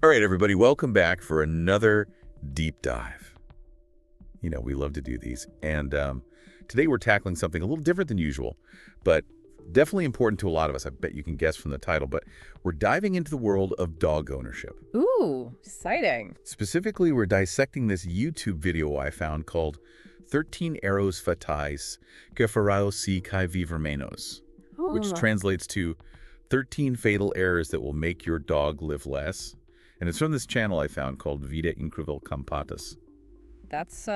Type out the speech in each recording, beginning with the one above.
All right, everybody, welcome back for another deep dive. We love to do these. And today we're tackling something a little different than usual, but definitely important to a lot of us. I bet you can guess from the title, but we're diving into the world of dog ownership. Ooh, exciting. Specifically, we're dissecting this YouTube video I found called 13 Errors Fatais que farão se que viver menos, which translates to 13 fatal errors that will make your dog live less. And it's from this channel I found called Vida Incrível com Patas. That's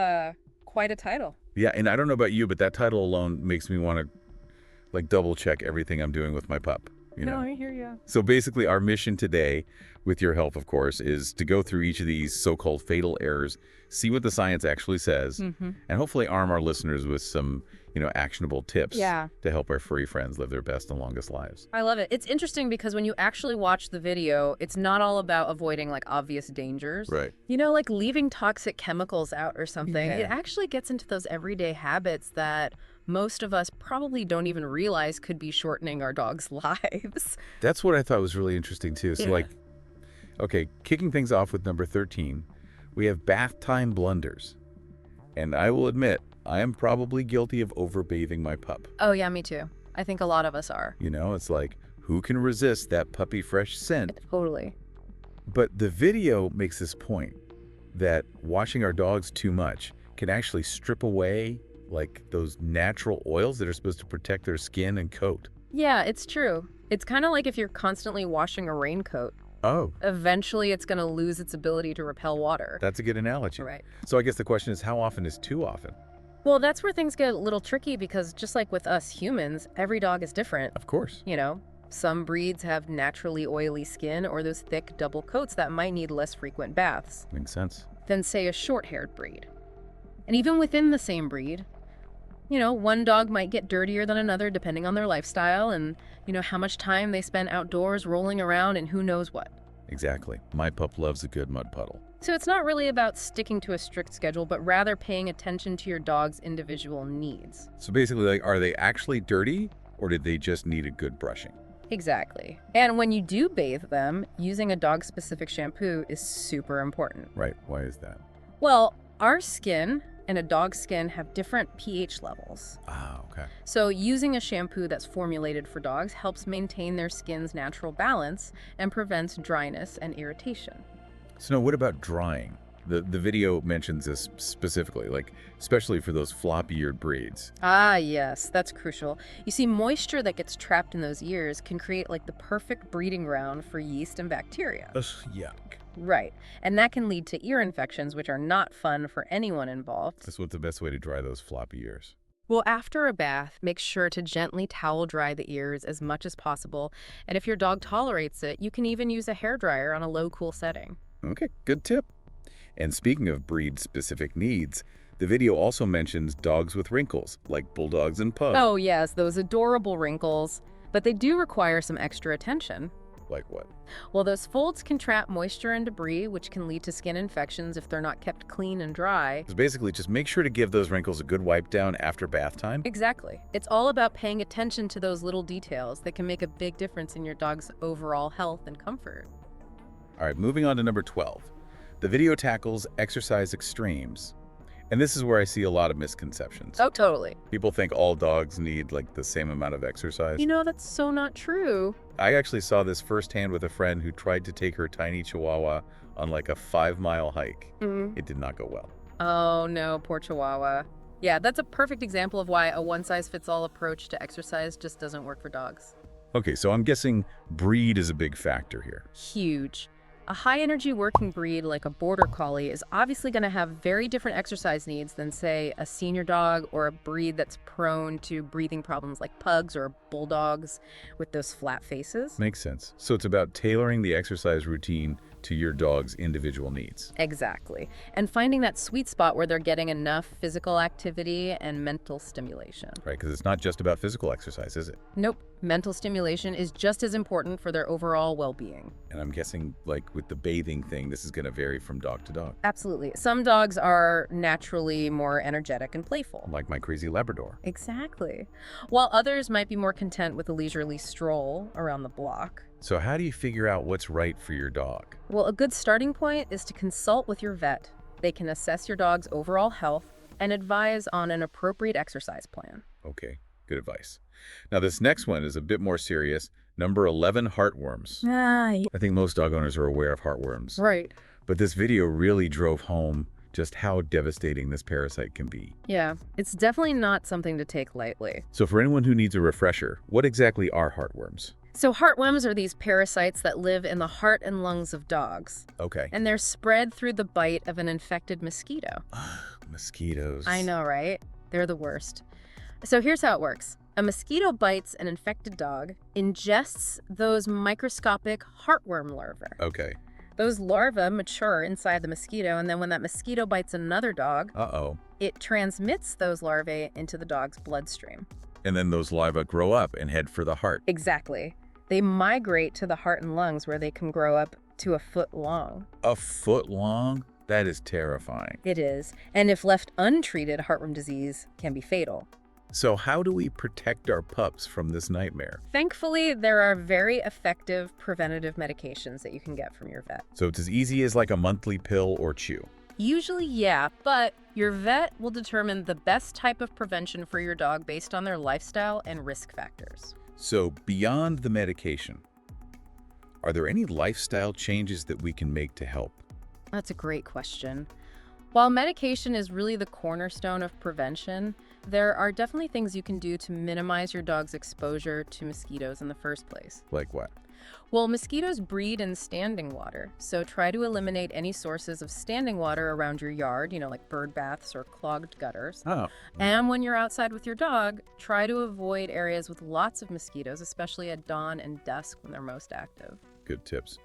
quite a title. Yeah, and I don't know about you, but that title alone makes me want to double check everything I'm doing with my pup. No, I hear you. So basically our mission today, with your help of course, is to go through each of these so-called fatal errors, see what the science actually says, and hopefully arm our listeners with some actionable tips to help our furry friends live their best and longest lives. I love it. It's interesting because when you actually watch the video, it's not all about avoiding obvious dangers. Right. Like leaving toxic chemicals out or something. Yeah. It actually gets into those everyday habits that most of us probably don't even realize could be shortening our dogs' lives. That's what I thought was really interesting too. So okay, kicking things off with number 13, we have bath time blunders. And I will admit, I am probably guilty of overbathing my pup. Oh yeah, me too. I think a lot of us are. It's like, who can resist that puppy fresh scent? Totally. But the video makes this point that washing our dogs too much can actually strip away those natural oils that are supposed to protect their skin and coat. Yeah, it's true. It's kind of like if you're constantly washing a raincoat. Oh. Eventually, it's going to lose its ability to repel water. That's a good analogy. Right. So I guess the question is, how often is too often? Well, that's where things get a little tricky because just like with us humans, every dog is different. Of course. Some breeds have naturally oily skin or those thick double coats that might need less frequent baths Makes sense. than, say, a short-haired breed. And even within the same breed, one dog might get dirtier than another depending on their lifestyle and, how much time they spend outdoors rolling around and who knows what. Exactly. My pup loves a good mud puddle. So it's not really about sticking to a strict schedule, but rather paying attention to your dog's individual needs. So basically, are they actually dirty or did they just need a good brushing? Exactly. And when you do bathe them, using a dog-specific shampoo is super important. Right. Why is that? Well, our skin and a dog's skin have different pH levels. Ah, okay. So using a shampoo that's formulated for dogs helps maintain their skin's natural balance and prevents dryness and irritation. So now what about drying? The video mentions this specifically, especially for those floppy-eared breeds. Ah, yes, that's crucial. You see, moisture that gets trapped in those ears can create the perfect breeding ground for yeast and bacteria. Ugh, yuck. Right. And that can lead to ear infections, which are not fun for anyone involved. That's what's the best way to dry those floppy ears. Well, after a bath, make sure to gently towel dry the ears as much as possible. And if your dog tolerates it, you can even use a hairdryer on a low cool setting. Okay, good tip. And speaking of breed-specific needs, the video also mentions dogs with wrinkles, like bulldogs and pugs. Oh, yes, those adorable wrinkles. But they do require some extra attention. Like what? Well, those folds can trap moisture and debris, which can lead to skin infections if they're not kept clean and dry. So basically, just make sure to give those wrinkles a good wipe down after bath time. Exactly. It's all about paying attention to those little details that can make a big difference in your dog's overall health and comfort. All right, moving on to number 12. The video tackles exercise extremes. And this is where I see a lot of misconceptions. Oh, totally. People think all dogs need the same amount of exercise. That's so not true. I actually saw this firsthand with a friend who tried to take her tiny Chihuahua on a 5-mile hike. It did not go well. Oh, no, poor Chihuahua. Yeah, that's a perfect example of why a one-size-fits-all approach to exercise just doesn't work for dogs. Okay, so I'm guessing breed is a big factor here. Huge. A high-energy working breed like a border collie is obviously going to have very different exercise needs than, say, a senior dog or a breed that's prone to breathing problems like pugs or bulldogs with those flat faces. Makes sense. So it's about tailoring the exercise routine to your dog's individual needs. Exactly. And finding that sweet spot where they're getting enough physical activity and mental stimulation. Right, because it's not just about physical exercise, is it? Nope. Mental stimulation is just as important for their overall well-being. And I'm guessing, with the bathing thing, this is going to vary from dog to dog. Absolutely. Some dogs are naturally more energetic and playful. Like my crazy Labrador. Exactly. While others might be more content with a leisurely stroll around the block. So how do you figure out what's right for your dog? Well, a good starting point is to consult with your vet. They can assess your dog's overall health and advise on an appropriate exercise plan. Okay, good advice. Now this next one is a bit more serious. Number 11, heartworms. I think most dog owners are aware of heartworms. Right. But this video really drove home just how devastating this parasite can be. Yeah, it's definitely not something to take lightly. So for anyone who needs a refresher, what exactly are heartworms? So heartworms are these parasites that live in the heart and lungs of dogs. Okay. And they're spread through the bite of an infected mosquito. Mosquitoes. I know, right? They're the worst. So here's how it works. A mosquito bites an infected dog, ingests those microscopic heartworm larvae. Okay. Those larvae mature inside the mosquito, and then when that mosquito bites another dog, it transmits those larvae into the dog's bloodstream. And then those larvae grow up and head for the heart. Exactly. They migrate to the heart and lungs where they can grow up to a foot long. A foot long? That is terrifying. It is. And if left untreated, heartworm disease can be fatal. So how do we protect our pups from this nightmare? Thankfully, there are very effective preventative medications that you can get from your vet. So it's as easy as like a monthly pill or chew? Usually, yeah, but your vet will determine the best type of prevention for your dog based on their lifestyle and risk factors. So beyond the medication, are there any lifestyle changes that we can make to help? That's a great question. While medication is really the cornerstone of prevention, there are definitely things you can do to minimize your dog's exposure to mosquitoes in the first place. Like what? Well, mosquitoes breed in standing water, so try to eliminate any sources of standing water around your yard, like bird baths or clogged gutters. Oh. And when you're outside with your dog, try to avoid areas with lots of mosquitoes, especially at dawn and dusk when they're most active. Good tips.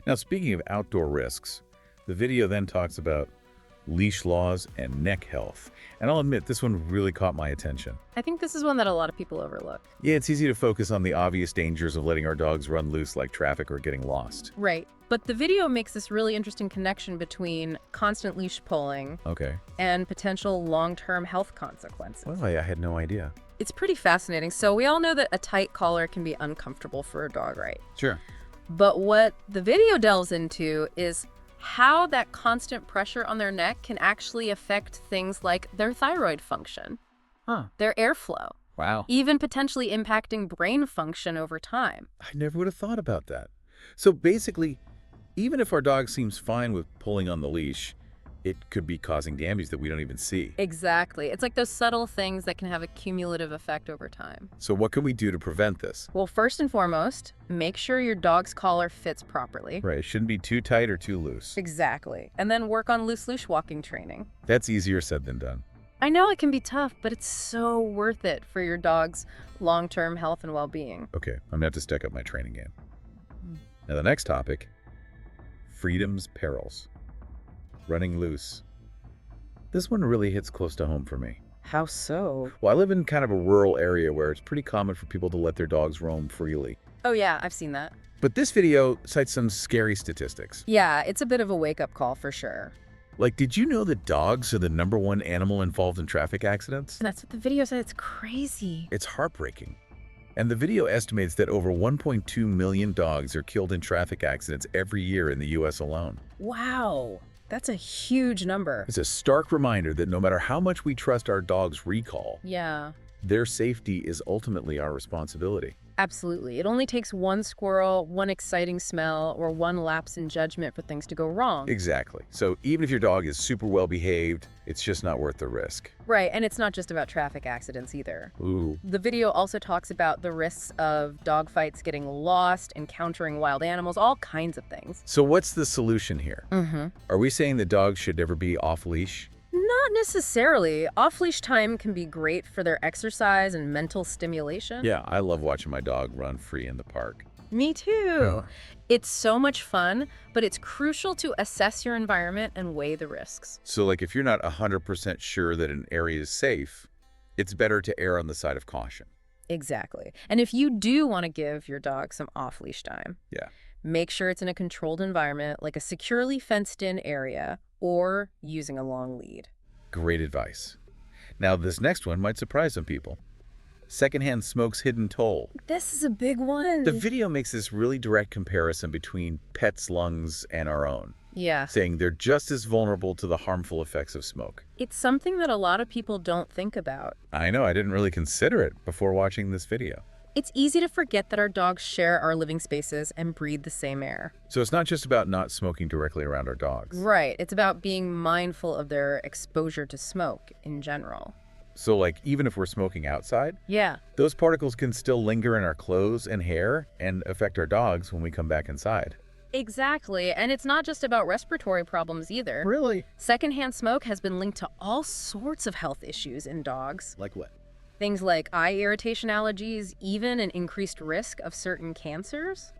Now, speaking of outdoor risks, the video then talks about leash laws and neck health. And I'll admit, this one really caught my attention. I think this is one that a lot of people overlook. Yeah, it's easy to focus on the obvious dangers of letting our dogs run loose like traffic or getting lost. Right. But the video makes this really interesting connection between constant leash pulling and potential long-term health consequences. Well, I had no idea. It's pretty fascinating. So we all know that a tight collar can be uncomfortable for a dog, right? Sure. But what the video delves into is how that constant pressure on their neck can actually affect things like their thyroid function, their airflow, even potentially impacting brain function over time. I never would have thought about that. So basically, even if our dog seems fine with pulling on the leash, it could be causing damage that we don't even see. Exactly. It's like those subtle things that can have a cumulative effect over time. So what can we do to prevent this? Well, first and foremost, make sure your dog's collar fits properly. Right, it shouldn't be too tight or too loose. Exactly. And then work on loose leash walking training. That's easier said than done. I know it can be tough, but it's so worth it for your dog's long-term health and well-being. Okay, I'm gonna have to step up my training game. Now the next topic, freedom's perils. Running loose. This one really hits close to home for me. How so? Well, I live in kind of a rural area where it's pretty common for people to let their dogs roam freely. Oh yeah, I've seen that. But this video cites some scary statistics. Yeah, it's a bit of a wake-up call for sure. Like, did you know that dogs are the #1 animal involved in traffic accidents? That's what the video said. It's crazy. It's heartbreaking. And the video estimates that over 1.2 million dogs are killed in traffic accidents every year in the U.S. alone. Wow. That's a huge number. It's a stark reminder that no matter how much we trust our dog's recall, their safety is ultimately our responsibility. Absolutely. It only takes one squirrel, one exciting smell, or one lapse in judgment for things to go wrong. Exactly. So even if your dog is super well behaved, it's just not worth the risk. Right, and it's not just about traffic accidents either. Ooh. The video also talks about the risks of dog fights, getting lost, encountering wild animals, all kinds of things. So what's the solution here? Are we saying that dogs should never be off-leash? Not necessarily. Off-leash time can be great for their exercise and mental stimulation. Yeah, I love watching my dog run free in the park. Me too. It's so much fun, but it's crucial to assess your environment and weigh the risks. So like if you're not 100% sure that an area is safe, it's better to err on the side of caution. Exactly. And if you do want to give your dog some off-leash time, make sure it's in a controlled environment, like a securely fenced-in area, or using a long lead. Great advice. Now, this next one might surprise some people. Secondhand smoke's hidden toll. This is a big one. The video makes this really direct comparison between pets' lungs and our own, Yeah. saying they're just as vulnerable to the harmful effects of smoke. It's something that a lot of people don't think about. I know, I didn't really consider it before watching this video. It's easy to forget that our dogs share our living spaces and breathe the same air. So it's not just about not smoking directly around our dogs. Right. It's about being mindful of their exposure to smoke in general. So like, even if we're smoking outside, Yeah. those particles can still linger in our clothes and hair and affect our dogs when we come back inside. Exactly. And it's not just about respiratory problems either. Really? Secondhand smoke has been linked to all sorts of health issues in dogs. Like what? Things like eye irritation, allergies, even an increased risk of certain cancers.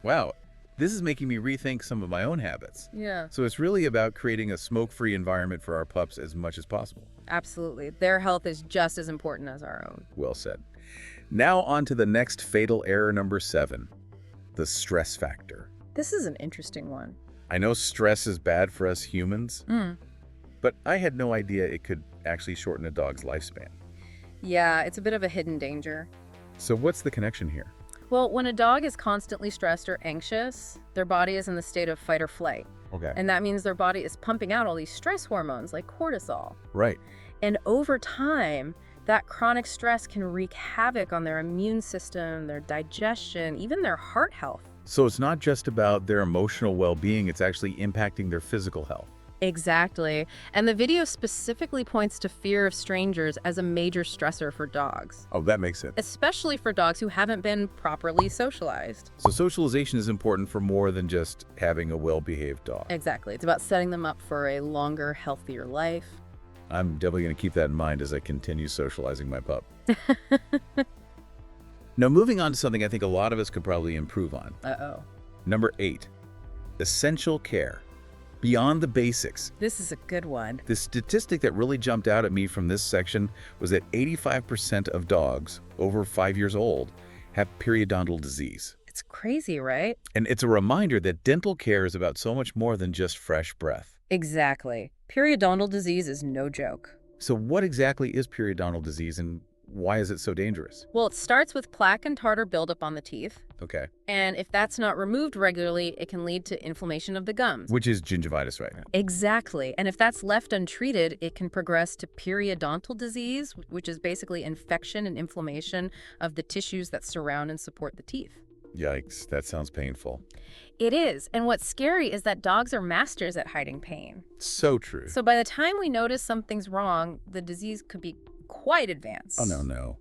Wow, this is making me rethink some of my own habits. Yeah. So it's really about creating a smoke-free environment for our pups as much as possible. Absolutely. Their health is just as important as our own. Well said. Now on to the next fatal error, number 7, the stress factor. This is an interesting one. I know stress is bad for us humans, but I had no idea it could actually shorten a dog's lifespan. Yeah, it's a bit of a hidden danger. So what's the connection here? Well, when a dog is constantly stressed or anxious, their body is in the state of fight or flight. Okay. And that means their body is pumping out all these stress hormones like cortisol. Right. And over time, that chronic stress can wreak havoc on their immune system, their digestion, even their heart health. So it's not just about their emotional well-being, it's actually impacting their physical health. Exactly. And the video specifically points to fear of strangers as a major stressor for dogs, Oh, that makes sense. especially for dogs who haven't been properly socialized. So socialization is important for more than just having a well-behaved dog. Exactly. It's about setting them up for a longer, healthier life. I'm definitely going to keep that in mind as I continue socializing my pup. Now, moving on to something I think a lot of us could probably improve on. Uh-oh. Number 8, essential care. Beyond the basics. This is a good one. The statistic that really jumped out at me from this section was that 85% of dogs over 5 years old have periodontal disease. It's crazy, right? And it's a reminder that dental care is about so much more than just fresh breath. Exactly. Periodontal disease is no joke. So what exactly is periodontal disease and why is it so dangerous? Well, it starts with plaque and tartar buildup on the teeth. Okay. And if that's not removed regularly, it can lead to inflammation of the gums. Which is gingivitis right now. Exactly. And if that's left untreated, it can progress to periodontal disease, which is basically infection and inflammation of the tissues that surround and support the teeth. Yikes, that sounds painful. It is. And what's scary is that dogs are masters at hiding pain. So true. So by the time we notice something's wrong, the disease could be quite advanced. Oh, no.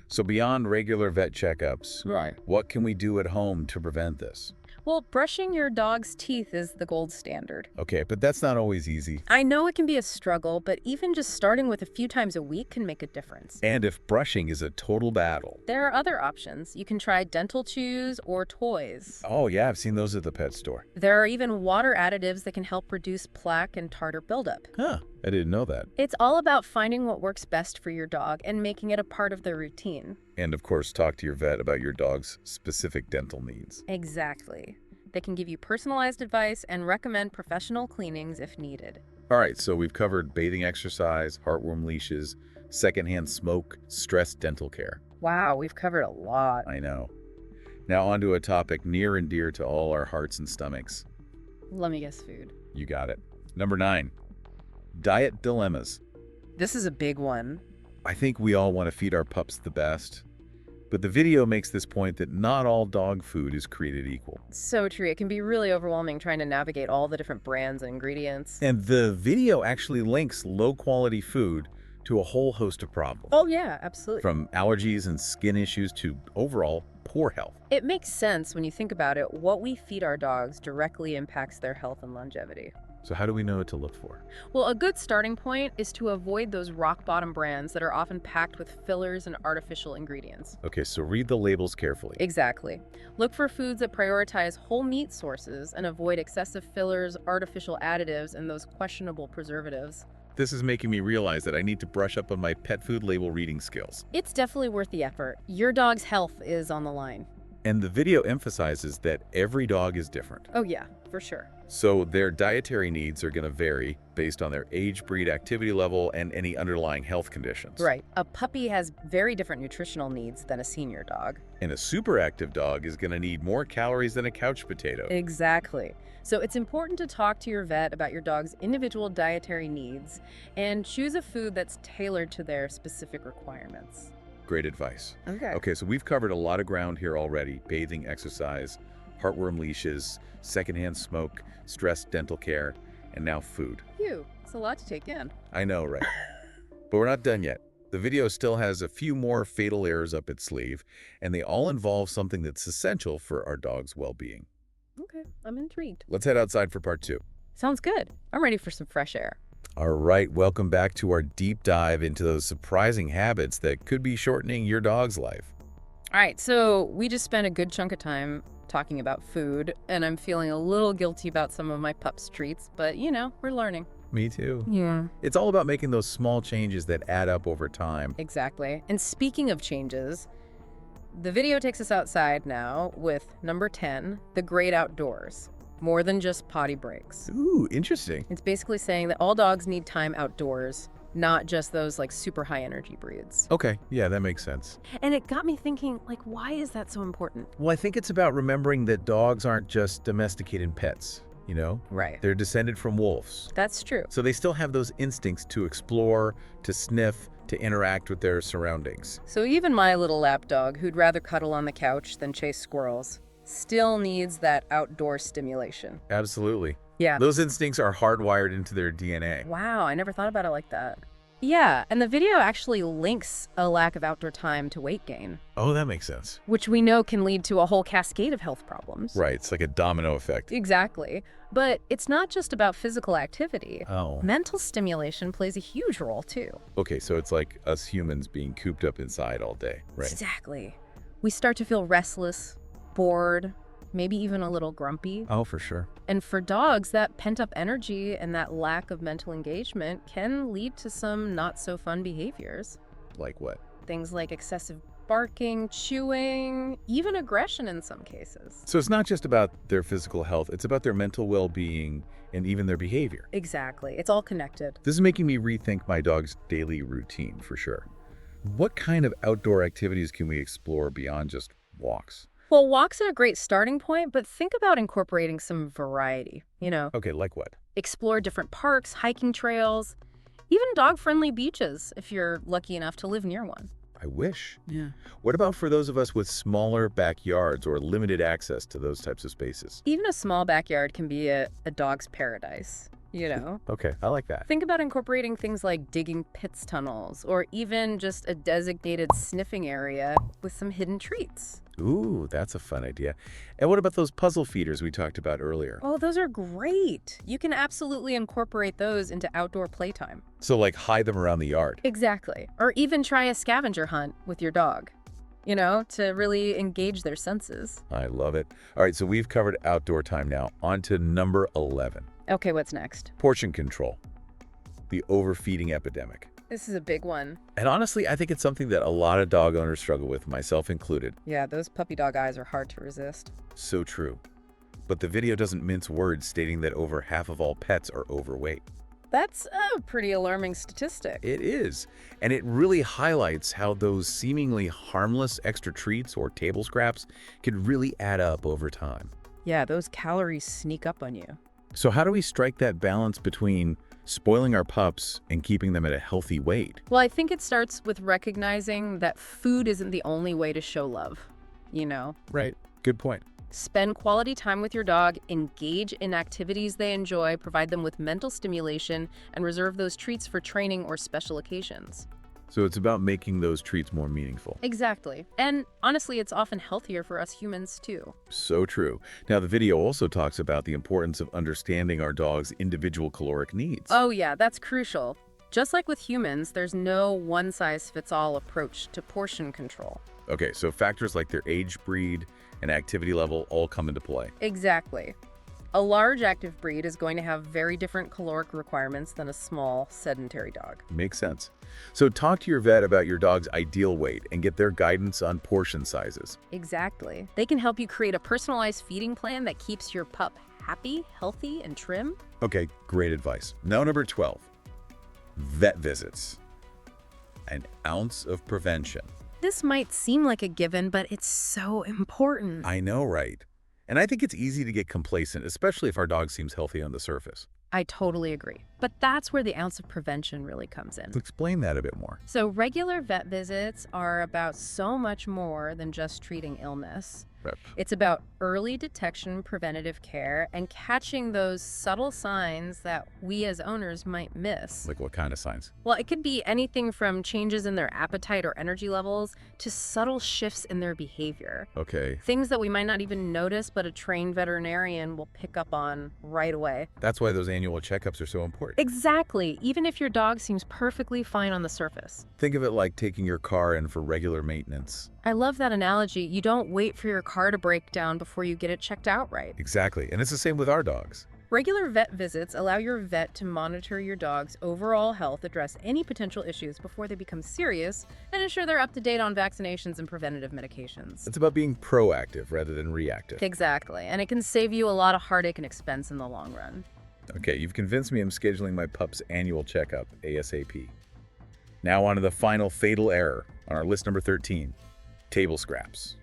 So beyond regular vet checkups, Right. what can we do at home to prevent this? Well, brushing your dog's teeth is the gold standard. Okay, but that's not always easy. I know it can be a struggle, but even just starting with a few times a week can make a difference. And if brushing is a total battle. There are other options. You can try dental chews or toys. Oh, yeah, I've seen those at the pet store. There are even water additives that can help reduce plaque and tartar buildup. Huh, I didn't know that. It's all about finding what works best for your dog and making it a part of their routine. And of course, talk to your vet about your dog's specific dental needs. Exactly. They can give you personalized advice and recommend professional cleanings if needed. All right, so we've covered bathing exercise, heartworm leashes, secondhand smoke, stress dental care. Wow, we've covered a lot. I know. Now on to a topic near and dear to all our hearts and stomachs. Let me guess food. You got it. Number 9, diet dilemmas. This is a big one. I think we all want to feed our pups the best, but the video makes this point that not all dog food is created equal. So true. It can be really overwhelming trying to navigate all the different brands and ingredients. And the video actually links low-quality food to a whole host of problems. Oh, yeah, absolutely. From allergies and skin issues to overall poor health. It makes sense when you think about it. What we feed our dogs directly impacts their health and longevity. So how do we know what to look for? Well, a good starting point is to avoid those rock-bottom brands that are often packed with fillers and artificial ingredients. Okay, so read the labels carefully. Exactly. Look for foods that prioritize whole meat sources and avoid excessive fillers, artificial additives, and those questionable preservatives. This is making me realize that I need to brush up on my pet food label reading skills. It's definitely worth the effort. Your dog's health is on the line. And the video emphasizes that every dog is different. Oh yeah, for sure. So their dietary needs are going to vary based on their age, breed, activity level, and any underlying health conditions. Right. A puppy has very different nutritional needs than a senior dog. And a super active dog is going to need more calories than a couch potato. Exactly. So it's important to talk to your vet about your dog's individual dietary needs and choose a food that's tailored to their specific requirements. Great advice. Okay. Okay, so we've covered a lot of ground here already. Bathing, exercise, heartworm leashes, secondhand smoke, stress dental care, and now food. Phew, it's a lot to take in. I know, right? But we're not done yet. The video still has a few more fatal errors up its sleeve, and they all involve something that's essential for our dog's well-being. Okay, I'm intrigued. Let's head outside for part 2. Sounds good. I'm ready for some fresh air. All right, welcome back to our deep dive into those surprising habits that could be shortening your dog's life. All right, so we just spent a good chunk of time talking about food, and I'm feeling a little guilty about some of my pup's treats, but we're learning. Me too. Yeah. It's all about making those small changes that add up over time. Exactly. And speaking of changes, the video takes us outside now with number 10, the great outdoors. More than just potty breaks. Ooh, interesting. It's basically saying that all dogs need time outdoors, not just those super high energy breeds. Okay, yeah, that makes sense. And it got me thinking, why is that so important? Well, I think it's about remembering that dogs aren't just domesticated pets, Right. They're descended from wolves. That's true. So they still have those instincts to explore, to sniff, to interact with their surroundings. So even my little lap dog, who'd rather cuddle on the couch than chase squirrels, still needs that outdoor stimulation. Absolutely. Yeah. Those instincts are hardwired into their DNA. Wow, I never thought about it like that. Yeah, and the video actually links a lack of outdoor time to weight gain, Oh, that makes sense. which we know can lead to a whole cascade of health problems. Right, it's like a domino effect. Exactly. But it's not just about physical activity. Oh. Mental stimulation plays a huge role, too. Okay, so it's like us humans being cooped up inside all day, right? Exactly. We start to feel restless, bored, maybe even a little grumpy. Oh, for sure. And for dogs, that pent-up energy and that lack of mental engagement can lead to some not-so-fun behaviors. Like what? Things like excessive barking, chewing, even aggression in some cases. So it's not just about their physical health, it's about their mental well-being and even their behavior. Exactly. It's all connected. This is making me rethink my dog's daily routine, for sure. What kind of outdoor activities can we explore beyond just walks? Well, walks are a great starting point, but think about incorporating some variety, Okay, like what? Explore different parks, hiking trails, even dog-friendly beaches if you're lucky enough to live near one. I wish. Yeah. What about for those of us with smaller backyards or limited access to those types of spaces? Even a small backyard can be a dog's paradise, Okay, I like that. Think about incorporating things like digging pits tunnels or even just a designated sniffing area with some hidden treats. Ooh, that's a fun idea. And what about those puzzle feeders we talked about earlier? Oh, those are great. You can absolutely incorporate those into outdoor playtime. So like hide them around the yard. Exactly. Or even try a scavenger hunt with your dog, to really engage their senses. I love it. All right, so we've covered outdoor time now. On to number 11. Okay, what's next? Portion control. The overfeeding epidemic. This is a big one. And honestly, I think it's something that a lot of dog owners struggle with, myself included. Yeah, those puppy dog eyes are hard to resist. So true. But the video doesn't mince words, stating that over half of all pets are overweight. That's a pretty alarming statistic. It is. And it really highlights how those seemingly harmless extra treats or table scraps could really add up over time. Yeah, those calories sneak up on you. So how do we strike that balance between spoiling our pups and keeping them at a healthy weight? Well, I think it starts with recognizing that food isn't the only way to show love, Right. Good point. Spend quality time with your dog, engage in activities they enjoy, provide them with mental stimulation, and reserve those treats for training or special occasions. So it's about making those treats more meaningful. Exactly. And honestly, it's often healthier for us humans too. So true. Now, the video also talks about the importance of understanding our dog's individual caloric needs. Oh yeah, that's crucial. Just like with humans, there's no one-size-fits-all approach to portion control. Okay, so factors like their age, breed, and activity level all come into play. Exactly. A large active breed is going to have very different caloric requirements than a small, sedentary dog. Makes sense. So talk to your vet about your dog's ideal weight and get their guidance on portion sizes. Exactly. They can help you create a personalized feeding plan that keeps your pup happy, healthy, and trim? Okay, great advice. Now number 12, vet visits. An ounce of prevention. This might seem like a given, but it's so important. I know, right? And I think it's easy to get complacent, especially if our dog seems healthy on the surface. I totally agree. But that's where the ounce of prevention really comes in. Explain that a bit more. So regular vet visits are about so much more than just treating illness. Rep. It's about early detection, preventative care, and catching those subtle signs that we as owners might miss. Like what kind of signs? Well, it could be anything from changes in their appetite or energy levels to subtle shifts in their behavior. Okay, Things that we might not even notice, but a trained veterinarian will pick up on right away. that's why those annual checkups are so important. Exactly, even if your dog seems perfectly fine on the surface. Think of it like taking your car in for regular maintenance. I love that analogy. You don't wait for your car to break down before you get it checked out right. Exactly, and it's the same with our dogs. Regular vet visits allow your vet to monitor your dog's overall health, address any potential issues before they become serious, and ensure they're up to date on vaccinations and preventative medications. It's about being proactive rather than reactive. Exactly, and it can save you a lot of heartache and expense in the long run. Okay, you've convinced me I'm scheduling my pup's annual checkup ASAP. Now on to the final fatal error on our list number 13, table scraps.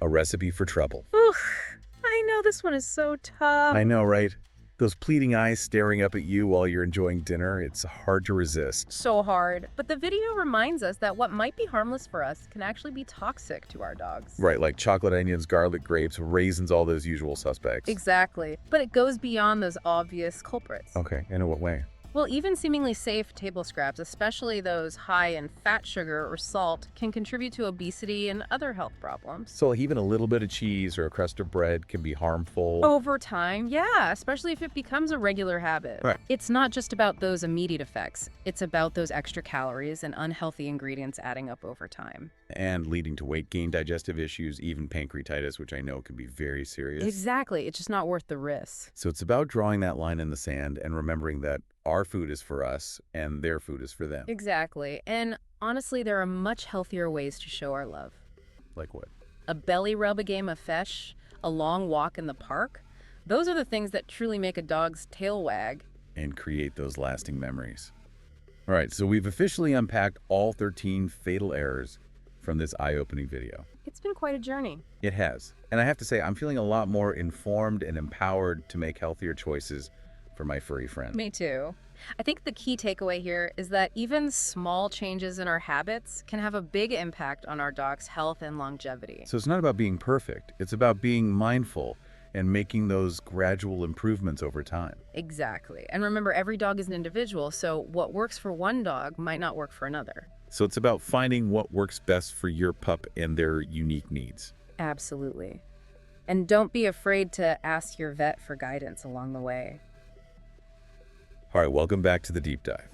A recipe for trouble. Oof, I know this one is so tough. I know, right? Those pleading eyes staring up at you while you're enjoying dinner, it's hard to resist. So hard. But the video reminds us that what might be harmless for us can actually be toxic to our dogs. Right, like chocolate onions, garlic grapes, raisins, all those usual suspects. Exactly. But it goes beyond those obvious culprits. Okay, in what way? Well, even seemingly safe table scraps, especially those high in fat, sugar, or salt, can contribute to obesity and other health problems. So even a little bit of cheese or a crust of bread can be harmful. Over time, yeah, especially if it becomes a regular habit. Right. It's not just about those immediate effects. It's about those extra calories and unhealthy ingredients adding up over time. And leading to weight gain, digestive issues, even pancreatitis, which I know can be very serious. Exactly. It's just not worth the risk. So it's about drawing that line in the sand and remembering that our food is for us and their food is for them. Exactly. And honestly, there are much healthier ways to show our love. Like what? A belly rub, a game of fetch, a long walk in the park. Those are the things that truly make a dog's tail wag. And create those lasting memories. All right, so we've officially unpacked all 13 fatal errors from this eye-opening video. It's been quite a journey. It has. And I have to say, I'm feeling a lot more informed and empowered to make healthier choices for my furry friend. Me too. I think the key takeaway here is that even small changes in our habits can have a big impact on our dog's health and longevity. So it's not about being perfect. It's about being mindful and making those gradual improvements over time. Exactly. And remember, every dog is an individual, so what works for one dog might not work for another. So it's about finding what works best for your pup and their unique needs. Absolutely. And don't be afraid to ask your vet for guidance along the way. All right, welcome back to the deep dive.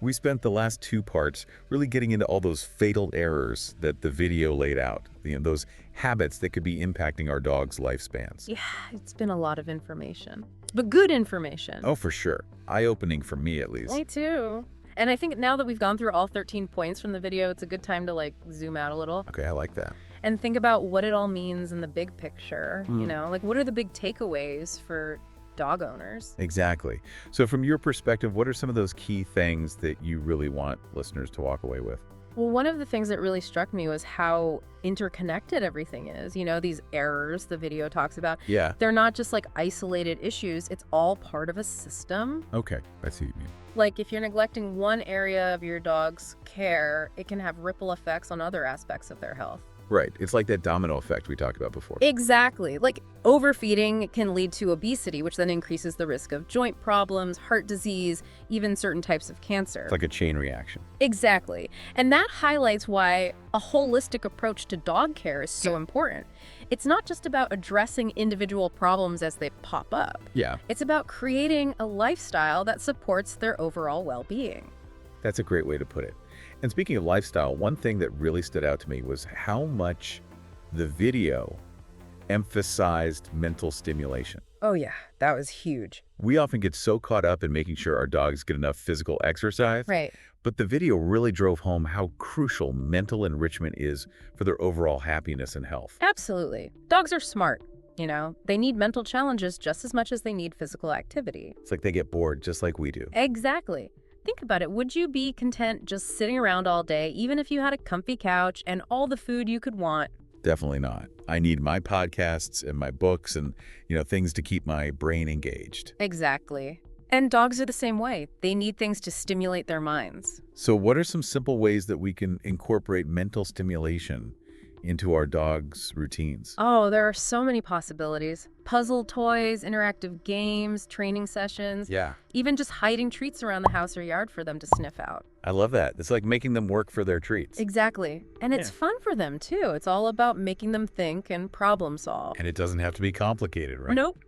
We spent the last 2 parts really getting into all those fatal errors that the video laid out, those habits that could be impacting our dogs' lifespans. Yeah, it's been a lot of information, but good information. Oh, for sure. Eye-opening for me, at least. Me too. And I think now that we've gone through all 13 points from the video, it's a good time to zoom out a little Okay, I like that. and think about what it all means in the big picture. What are the big takeaways for dog owners? Exactly. So from your perspective, what are some of those key things that you really want listeners to walk away with? Well, one of the things that really struck me was how interconnected everything is. These errors the video talks about, Yeah. they're not just isolated issues. It's all part of a system. Okay, I see what you mean. Like if you're neglecting one area of your dog's care, it can have ripple effects on other aspects of their health. Right. It's like that domino effect we talked about before. Exactly. Overfeeding can lead to obesity, which then increases the risk of joint problems, heart disease, even certain types of cancer. It's like a chain reaction. Exactly. And that highlights why a holistic approach to dog care is so important. It's not just about addressing individual problems as they pop up. Yeah, It's about creating a lifestyle that supports their overall well-being. that's a great way to put it. And speaking of lifestyle, one thing that really stood out to me was how much the video emphasized mental stimulation. Oh yeah, that was huge. We often get so caught up in making sure our dogs get enough physical exercise, Right. but the video really drove home how crucial mental enrichment is for their overall happiness and health. Absolutely. Dogs are smart. They need mental challenges just as much as they need physical activity. It's like they get bored just like we do. Exactly. Think about it. Would you be content just sitting around all day, even if you had a comfy couch and all the food you could want? Definitely not. I need my podcasts and my books and, things to keep my brain engaged. Exactly. And dogs are the same way. They need things to stimulate their minds. So what are some simple ways that we can incorporate mental stimulation into our dogs' routines? Oh, there are so many possibilities. Puzzle toys, interactive games, training sessions. Yeah. Even just hiding treats around the house or yard for them to sniff out. I love that. It's like making them work for their treats. Exactly. And it's fun for them, too. It's all about making them think and problem solve. And it doesn't have to be complicated, right? Nope.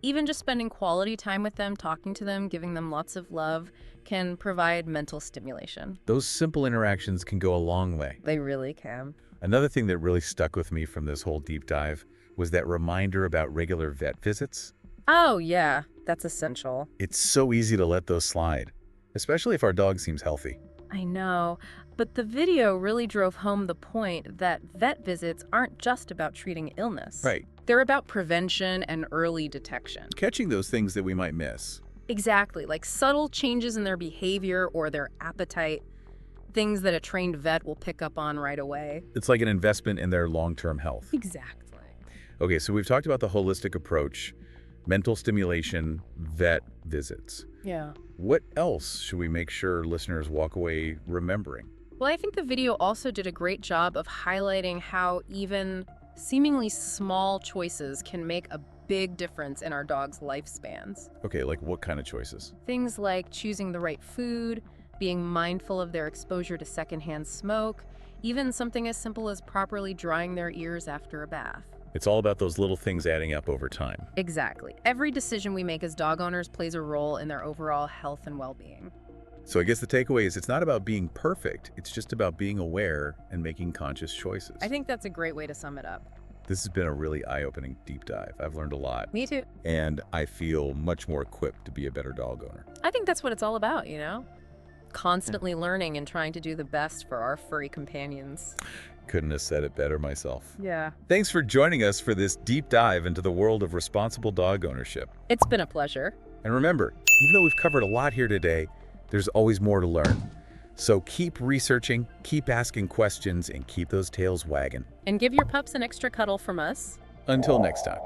Even just spending quality time with them, talking to them, giving them lots of love can provide mental stimulation. Those simple interactions can go a long way. They really can. Another thing that really stuck with me from this whole deep dive was that reminder about regular vet visits. Oh, yeah. That's essential. It's so easy to let those slide, especially if our dog seems healthy. I know. But the video really drove home the point that vet visits aren't just about treating illness. Right. They're about prevention and early detection. Catching those things that we might miss. Exactly, like subtle changes in their behavior or their appetite, things that a trained vet will pick up on right away. It's like an investment in their long-term health. Exactly. Okay, so we've talked about the holistic approach, mental stimulation, vet visits. Yeah. What else should we make sure listeners walk away remembering? Well, I think the video also did a great job of highlighting how even seemingly small choices can make a big difference in our dogs' lifespans. Okay, like what kind of choices? Things like choosing the right food, being mindful of their exposure to secondhand smoke, even something as simple as properly drying their ears after a bath. It's all about those little things adding up over time. Exactly. Every decision we make as dog owners plays a role in their overall health and well-being. So I guess the takeaway is it's not about being perfect, it's just about being aware and making conscious choices. I think that's a great way to sum it up. This has been a really eye-opening deep dive. I've learned a lot. Me too. And I feel much more equipped to be a better dog owner. I think that's what it's all about, Constantly learning and trying to do the best for our furry companions. Couldn't have said it better myself. Yeah. Thanks for joining us for this deep dive into the world of responsible dog ownership. It's been a pleasure. And remember, even though we've covered a lot here today, there's always more to learn. So keep researching, keep asking questions, and keep those tails wagging. And give your pups an extra cuddle from us. Until next time.